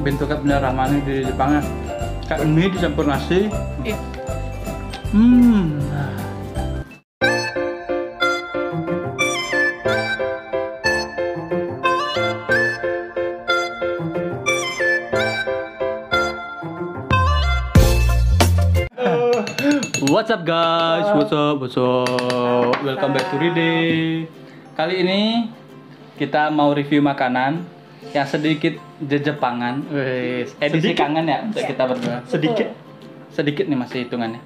Bentuknya bener ramane di Jepang. Kayak mie dicampur nasi. Iya. What's up guys? What's up? Welcome back to Ride. Kali ini kita mau review makanan yang sedikit jejepangan. Edisi sedikit? Kangen ya untuk kita berdua. Sedikit nih masih hitungannya.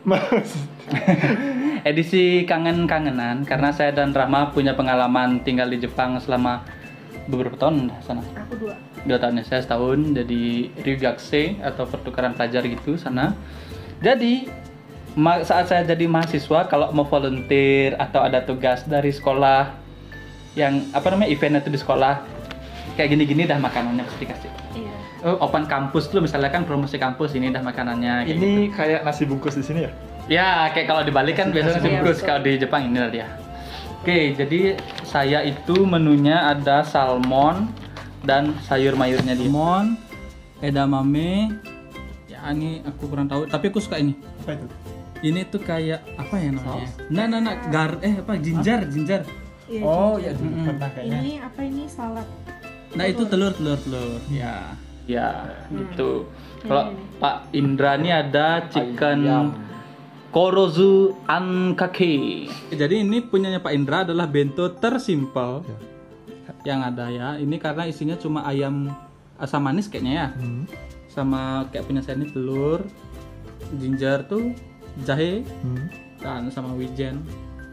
Edisi kangenan karena saya dan Rahma punya pengalaman tinggal di Jepang selama beberapa tahun sana. Aku 2 tahun ya, saya setahun jadi ryugakse atau pertukaran pelajar gitu sana. Jadi saat saya jadi mahasiswa, kalau mau volunteer atau ada tugas dari sekolah yang event itu di sekolah kayak gini-gini dah makanannya pasti dikasih. Iya. Open kampus tuh misalnya kan promosi kampus, ini dah makanannya. Ini gitu. Kayak nasi bungkus di sini ya? Ya kayak kalau di Bali kan biasanya nasi bungkus, kalau di Jepang ini lah dia. Oke, jadi saya itu menunya ada salmon dan sayur-mayurnya di salmon, edamame. Ya ini aku kurang tahu, tapi aku suka ini. Apa itu? Ini tuh kayak apa ya namanya? Ginger. Iya, Oh ginger. ya, pernah kayaknya. Ini apa ini salad? Nah itu telur. Ya, gitu. Kalau Pak Indra nih ada chicken korozu ankake. Jadi ini punyanya Pak Indra adalah bento tersimpel yang ada ya. Ini karena isinya cuma ayam asam manis kayaknya ya. Sama kayak punya saya ini telur, ginger tuh, jahe, dan sama wijen,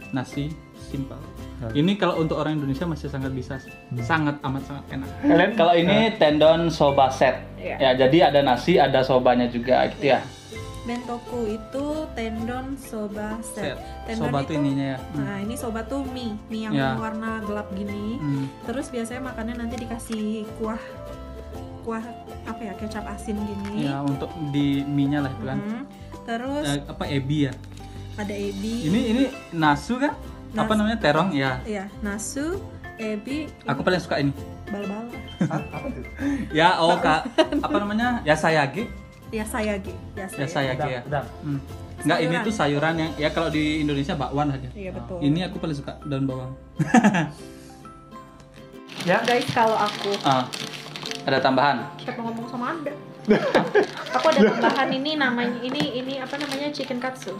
nasi, simpel. Ini kalau untuk orang Indonesia masih sangat bisa, sangat enak. Kalian kalau ini tendon soba set, ya jadi ada nasi, ada sobanya juga gitu ya. Bentoku itu tendon soba set. Tendon Soba tuh ininya ya. Nah ini soba tuh mie yang warna gelap gini. Terus biasanya makannya nanti dikasih kuah apa ya, kecap asin gini. Ya untuk di mie-nya lah itu kan. Terus ebi ya. ada ebi. Ini nasu kan? Apa namanya, terong ya? Iya, nasu, ebi. Aku paling suka ini. Bal-bal. Apa itu? Ya apa namanya? Yasayage. Yasayage Ya. Udang. Enggak, ini Sayuran. tuh sayuran yang ya kalau di Indonesia bakwan aja. Iya betul. Ini aku paling suka daun bawang. Ya guys, kalau aku Ada tambahan. siapa ngomong sama Anda? Aku ada tambahan ini namanya ini apa namanya, chicken katsu.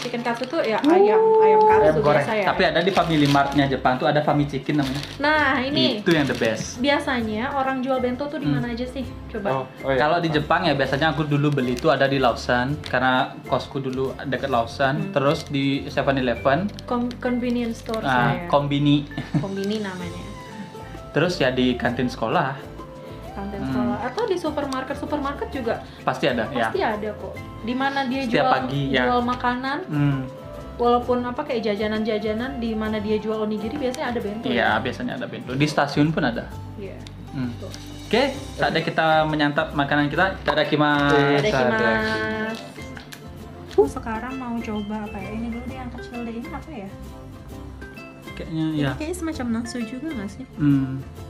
Chicken katsu tuh ya ayam katsu goreng. biasa ya. Tapi ada di Family Mart-nya Jepang tuh ada Fami Chicken namanya. Nah, ini Itu yang the best. biasanya orang jual bento tuh di mana aja sih? Coba. Iya. Kalau di Jepang ya biasanya aku dulu beli itu ada di Lawson karena kosku dulu dekat Lawson, terus di 7-Eleven, Convenience store saya. kombini. Kombini namanya. Terus ya di kantin sekolah Kantin sekolah atau di supermarket juga pasti ada ya. pasti ada kok. Di mana dia Setiap jual pagi, ya. jual makanan, walaupun kayak jajanan-jajanan, di mana dia jual onigiri biasanya ada bento. Iya, biasanya ada bento. Di stasiun pun ada. Iya. Tuh. Oke, saatnya kita menyantap makanan kita. Itadakimasu. Itadakimasu. Sekarang mau coba apa ya? Ini dulu deh yang kecil deh. Ini apa ya? Kayaknya Ini ya. kayaknya semacam nasu juga nggak sih?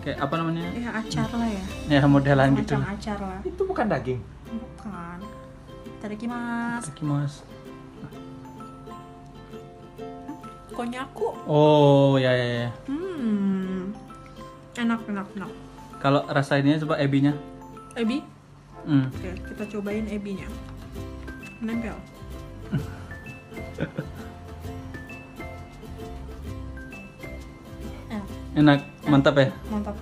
Kayak apa namanya? Ya acar lah ya. Ya modelan gitu. Semacam acar lah. Itu bukan daging. Bukan. Itadakimasu. Itadakimasu. Konyaku. Oh, ya. Enak. Kalau rasa ini coba ebinya. Ebi? Oke, kita cobain ebinya. Nempel. Enak, mantap ya. Mantap.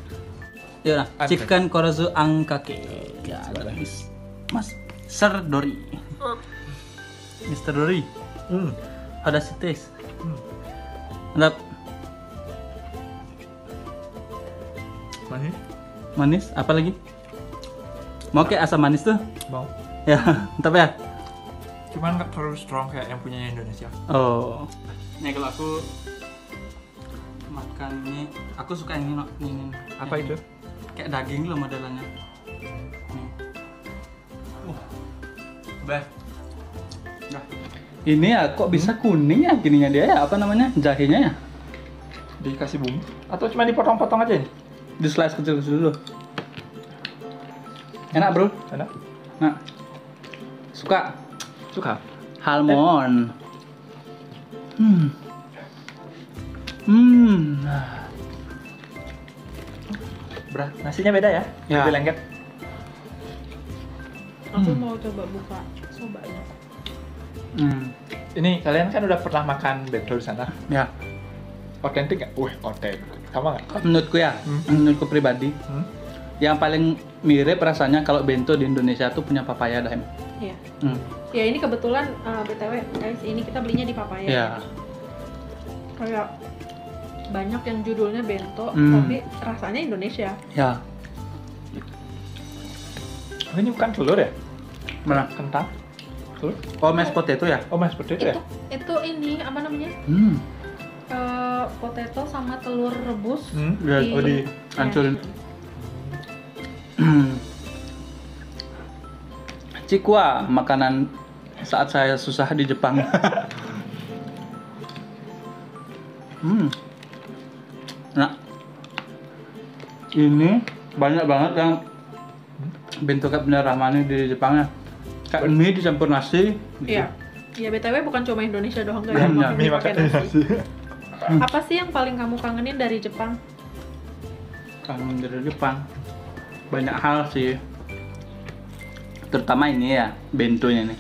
Ya, chicken korozu ankake. Ya, Mas Sir Dori. Mr. Dori. Ada si taste. Mantap. Manis, apa lagi? Mau kayak asam manis tuh? Mau. Ya, mantap ya. Cuman nggak terlalu strong kayak yang punya Indonesia. Oh. Nih kalau aku makan ini, aku suka yang ini. Apa itu? Kayak daging loh modelannya. Beh. Nah. Ini ya kok bisa kuning ya gininya dia ya, apa namanya, jahenya ya? Dikasih bumbu atau cuma dipotong-potong aja ini? Di slice kecil-kecil dulu. Enak bro? Enak. Nah, suka Suka. halmon. Berat. Nasinya beda ya? Ya. Lebih lengket. Aku mau coba buka sobanya. Ini kalian kan udah pernah makan bento di sana? Ya, Otentik nggak? Wih, otentik. Sama nggak? menurutku ya, menurutku pribadi, yang paling mirip rasanya kalau bento di Indonesia tuh punya papaya dah. Iya. Ya ini kebetulan BTW guys, ini kita belinya di Papaya. Ya. Kayak banyak yang judulnya bento, tapi rasanya Indonesia. Ya. Oh, ini bukan telur ya? Mana? Kentang? Telur? Oh, mashed potato ya? Oh, masih seperti itu ya? Itu ini apa namanya? Potato sama telur rebus. Ya, Oh, di hancurin. Cikwa, makanan saat saya susah di Jepang. Nah, ini banyak banget yang bento kayak bener Rahmani di Jepangnya. Kayak mie dicampur nasi. Gitu. Iya. Ya BTW bukan cuma Indonesia doang Iya, yang makan Mie mie pakai makan nasi. nasi. Apa sih yang paling kamu kangenin dari Jepang? Kangen dari Jepang. Banyak hal sih. Terutama ini ya, bentonya nih.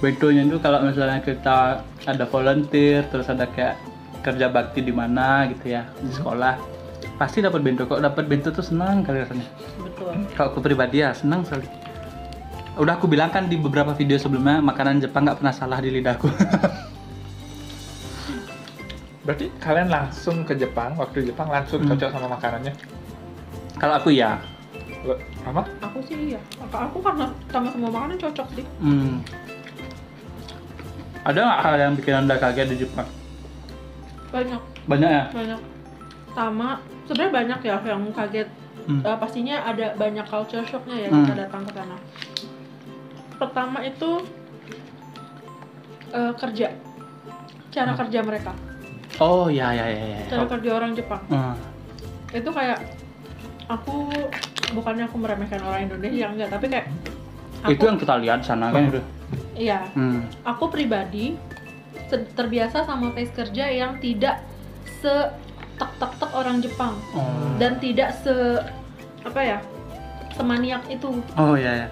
Bentonya itu kalau misalnya kita ada volunteer, terus ada kayak kerja bakti di mana gitu ya, di sekolah, pasti dapat bento. Kok dapat bento tuh senang kali rasanya. Betul. Kalau aku pribadi ya senang sekali. Udah aku bilang kan di beberapa video sebelumnya, makanan Jepang nggak pernah salah di lidahku. Berarti kalian langsung ke Jepang, waktu di Jepang langsung cocok sama makanannya? Kalau aku ya. Apa? Aku sih iya. Aku karena sama semua makanan cocok sih. Ada nggak hal yang bikin anda kaget di Jepang? Banyak. Banyak ya. Banyak. Sama sebenarnya banyak ya yang kaget. Pastinya ada banyak culture shocknya ya kita datang ke sana. Pertama itu kerja, cara kerja mereka. Oh ya. Cara kerja orang Jepang. Itu kayak aku bukannya aku meremehkan orang Indonesia enggak, tapi kayak Itu yang kita lihat sana kan itu. Iya. Aku pribadi terbiasa sama pace kerja yang tidak se tek orang Jepang dan tidak semaniak itu. Oh ya.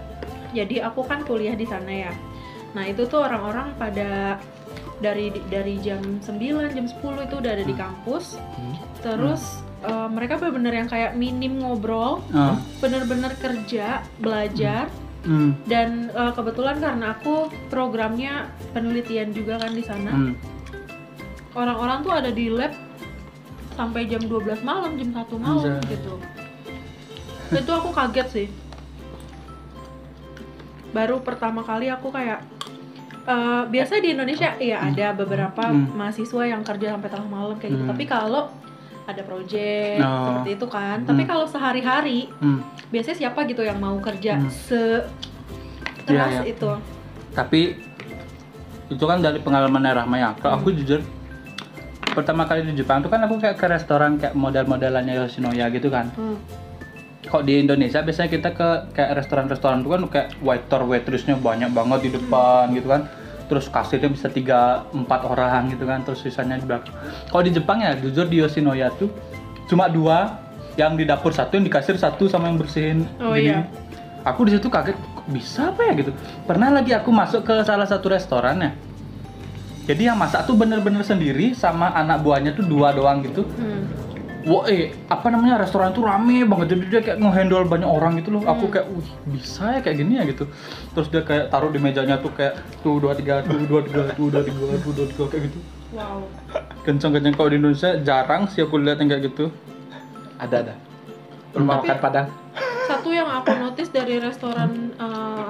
Jadi aku kan kuliah di sana ya. Nah itu tuh orang-orang pada dari jam 9, jam 10 itu udah ada di kampus. Terus mereka bener-bener yang kayak minim ngobrol, bener-bener kerja, belajar. Dan kebetulan karena aku programnya penelitian juga kan di sana. Orang-orang tuh ada di lab sampai jam 12 malam, jam 1 malam gitu. Itu aku kaget sih. Baru pertama kali aku kayak biasa di Indonesia ya ada beberapa mahasiswa yang kerja sampai tengah malam kayak gitu. Tapi kalau ada project seperti itu kan. Tapi kalau sehari-hari biasanya siapa gitu yang mau kerja sekeras itu. Tapi itu kan dari pengalaman Rahma ya. Kalau aku jujur pertama kali di Jepang tuh kan aku kayak ke restoran kayak model-modelannya Yoshinoya gitu kan. Kok di Indonesia biasanya kita ke kayak restoran-restoran tuh kan kayak waiter waitressnya banyak banget di depan gitu kan. Terus kasirnya bisa 3-4 orang gitu kan, terus sisanya di belakang. Kalau di Jepang ya jujur di Yoshinoya tuh cuma 2, yang di dapur 1, yang di kasir 1 sama yang bersihin gini. Iya. Aku di situ kaget, kok bisa apa ya gitu. Pernah lagi aku masuk ke salah satu restoran ya. Jadi yang masak tuh bener-bener sendiri sama anak buahnya tuh 2 doang gitu. Wah, restoran tuh rame banget, jadi dia kayak ngehandle banyak orang gitu loh. Aku kayak, bisa ya kayak gini ya gitu. Terus dia kayak taruh di mejanya tuh kayak 1, 2, 3, 1, 2, 3, 1, 2, 3, 1, 2, 3 kayak gitu. Wow. Kencang-kencang. Kalau di Indonesia jarang sih aku lihat yang kayak gitu. Ada. Rumah makan Padang. Satu yang aku notice dari restoran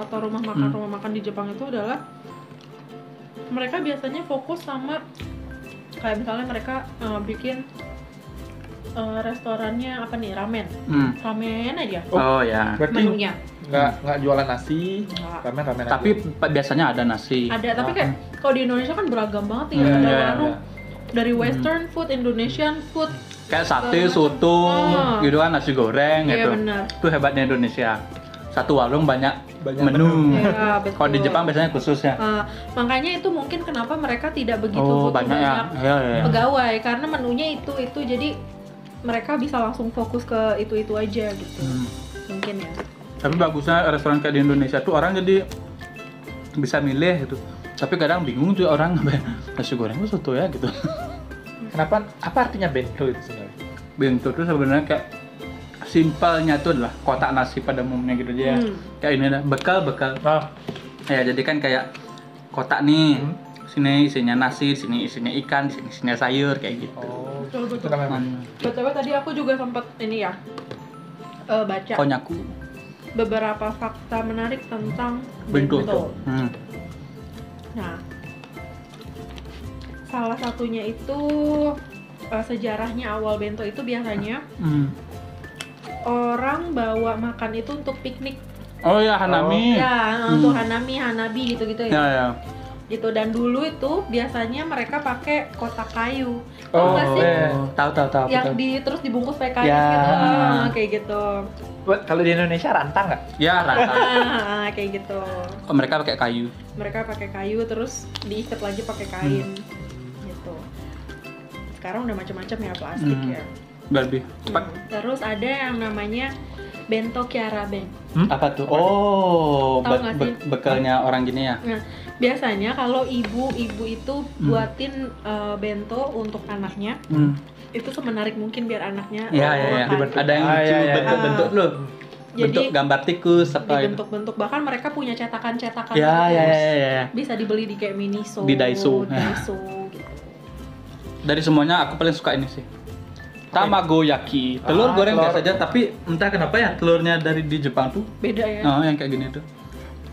atau rumah makan di Jepang itu adalah mereka biasanya fokus sama kayak misalnya mereka bikin restorannya apa nih, ramen aja. Oh ya. Berarti Menunya nggak jualan nasi, ramen tapi biasanya ada nasi. ada, tapi kayak kalau di Indonesia kan beragam banget nih. Iya. dari Western food, Indonesian food. Kayak sate, Segala macam. soto, Ah. gitu kan, nasi goreng Iya, gitu. benar. Itu hebatnya Indonesia. Satu warung banyak menu. Iya, betul. Kalau di Jepang biasanya khusus ya. Makanya itu mungkin kenapa mereka tidak begitu Oh, butuh banyak ya. banyak Iya, iya. pegawai karena menunya itu jadi mereka bisa langsung fokus ke itu aja gitu. Mungkin ya. Tapi bagusnya restoran kayak di Indonesia tuh orang jadi bisa milih gitu. Tapi kadang bingung tuh orang nasi goreng itu soto ya gitu. Kenapa? Apa artinya bento itu sebenarnya? Bento tuh sebenarnya kayak simpelnya tuh adalah kotak nasi pada umumnya gitu aja. Kayak ini dah bekal. Oh, Ya jadi kan kayak kotak nih. Sini isinya nasi, sini isinya ikan, sini isinya sayur kayak gitu. oh, Betul, itu betul. namanya. BTW tadi aku juga sempat ini ya baca Konyaku. beberapa fakta menarik tentang Bento. bento. Hmm. Nah, salah satunya itu sejarahnya awal bento itu biasanya Hmm. orang bawa makan itu untuk piknik. Oh ya Hanami. Ya, untuk hanabi gitu-gitu ya. Ya. Gitu, dan dulu itu biasanya mereka pakai kotak kayu. Tahu nggak sih? Tahu. Yang betul. terus dibungkus pakai kayu Ya. gitu. Kayak gitu. Kalau di Indonesia rantang nggak? Ya rata. Kayak gitu. Oh, mereka pakai kayu. Mereka pakai kayu terus diikat lagi pakai kain. Gitu. Sekarang udah macam-macam ya plastik ya. Lebih cepat. Terus ada yang namanya bento kyaraben. Apa tuh? Oh, Tahu nggak sih? bekalnya orang gini ya. Nah, biasanya kalau ibu-ibu itu buatin bento untuk anaknya, itu semenarik mungkin biar anaknya Ya. makan. Ada yang Ah, lucu ya, ya. bentuk-bentuk loh. Jadi Bentuk gambar tikus apa itu. dibentuk-bentuk, bahkan mereka punya cetakan-cetakan Ya, gitu. ya. Bisa dibeli di kayak Miniso, Di Daiso. gitu. Dari semuanya aku paling suka ini sih. Tamagoyaki. Telur goreng telur. biasa aja, tapi entah kenapa ya telurnya dari di Jepang tuh. Beda ya. Oh, yang kayak gini tuh.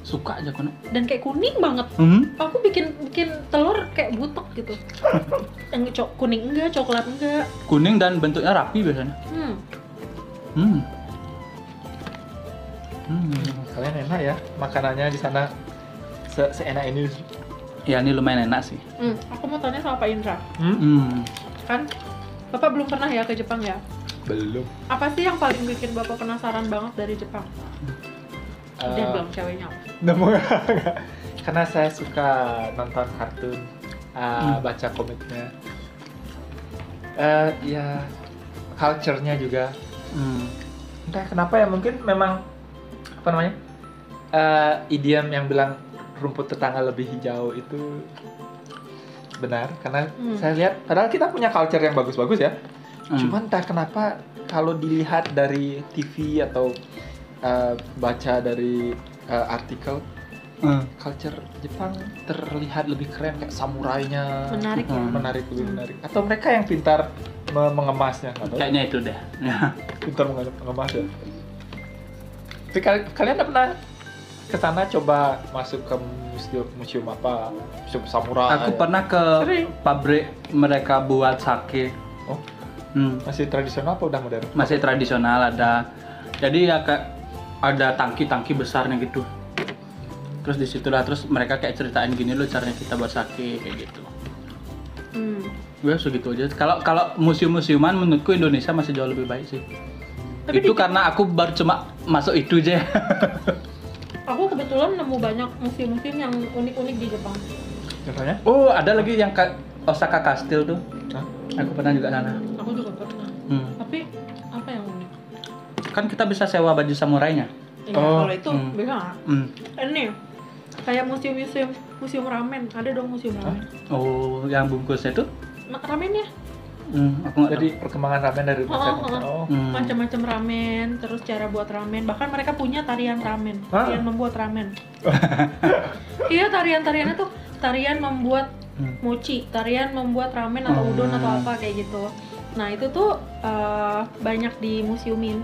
Suka aja kono. Dan kayak kuning banget. Aku bikin telur kayak butek gitu. Yang kuning enggak, coklat enggak. Kuning dan bentuknya rapi biasanya. Kalian enak ya makanannya di sana seenak ini. Ya ini lumayan enak sih. Aku mau tanya sama Pak Indra. Kan Bapak belum pernah ya ke Jepang ya? Belum. Apa sih yang paling bikin Bapak penasaran banget dari Jepang? Dia belum ceweknya. Nemu nggak? Karena saya suka nonton kartun, baca komiknya. Ya, culture-nya juga. Entah kenapa ya, mungkin memang apa namanya? Idiom yang bilang rumput tetangga lebih hijau itu benar, karena saya lihat padahal kita punya culture yang bagus-bagus ya. Cuman entah kenapa kalau dilihat dari TV atau baca dari artikel, culture Jepang terlihat lebih keren, kayak samurainya Menarik ya? menarik, lebih menarik. Atau mereka yang pintar mengemasnya, nggak tahu. Kayaknya itu deh. Pintar mengemas ya. Tapi kalian udah pernah ke sana coba masuk ke museum apa? Museum samurai. Aku pernah ke pabrik mereka buat sake. Oh, masih tradisional apa udah modern? Masih tradisional ada. Jadi ya kayak ada tangki-tangki besarnya gitu. Terus disitulah terus mereka kayak ceritain gini loh caranya kita buat sake kayak gitu. Gue segitu aja. Kalau museum-museuman menurutku Indonesia masih jauh lebih baik sih. Tapi itu karena aku baru cuma masuk itu aja. Aku kebetulan nemu banyak museum-museum yang unik-unik di Jepang. Contohnya? Oh, ada lagi yang Osaka Castle tuh. Hah? Aku pernah juga sana. Aku juga pernah. Tapi apa yang unik? Kan kita bisa sewa baju samurainya. Ya, kalau itu bisa nggak? Ini kayak museum ramen. Ada dong museum ramen. Oh, yang bungkusnya tuh? Ramennya? Aku nggak Jadi perkembangan ramen dari Macam-macam ramen, terus cara buat ramen. Bahkan mereka punya tarian ramen, tarian membuat ramen. Iya, tariannya tuh tarian membuat mochi, tarian membuat ramen atau udon atau apa kayak gitu. Nah itu tuh banyak di museumin.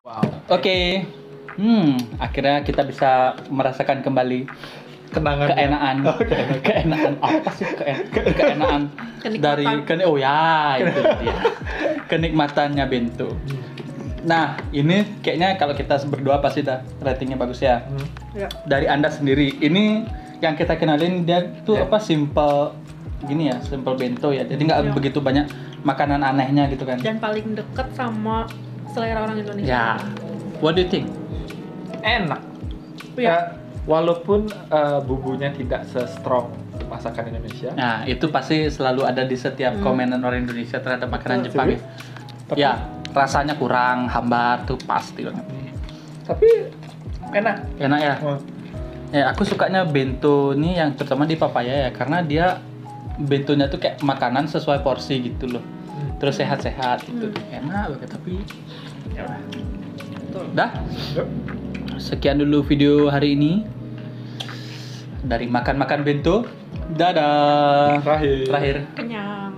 Wow. Oke. Akhirnya kita bisa merasakan kembali Kenangan. keenaan apa sih keenaan dari oh ya itu dia kenikmatannya bento. Nah ini kayaknya kalau kita berdua pasti dah ratingnya bagus ya. Ya. Dari Anda sendiri ini yang kita kenalin dia tuh apa simple gini ya, simple bento ya. Jadi nggak Iya. begitu banyak makanan anehnya gitu kan. Dan paling deket sama selera orang Indonesia. Ya. What do you think? Enak. Iya. Ya, walaupun bumbunya tidak se-strong masakan Indonesia. Nah, itu pasti selalu ada di setiap komenan orang Indonesia terhadap makanan Betul, Jepang ya. Tapi- Ya, rasanya kurang hambar tuh pasti banget. Tapi enak. Enak ya. Oh. Ya, aku sukanya bento nih yang terutama di Papaya ya, karena dia bentonya tuh kayak makanan sesuai porsi gitu loh. Terus sehat-sehat gitu. Enak banget tapi ya udah. Betul. Dah, Yuk. sekian dulu video hari ini. Dari makan-makan bento. Dadah. Terakhir. Terakhir. Kenyang.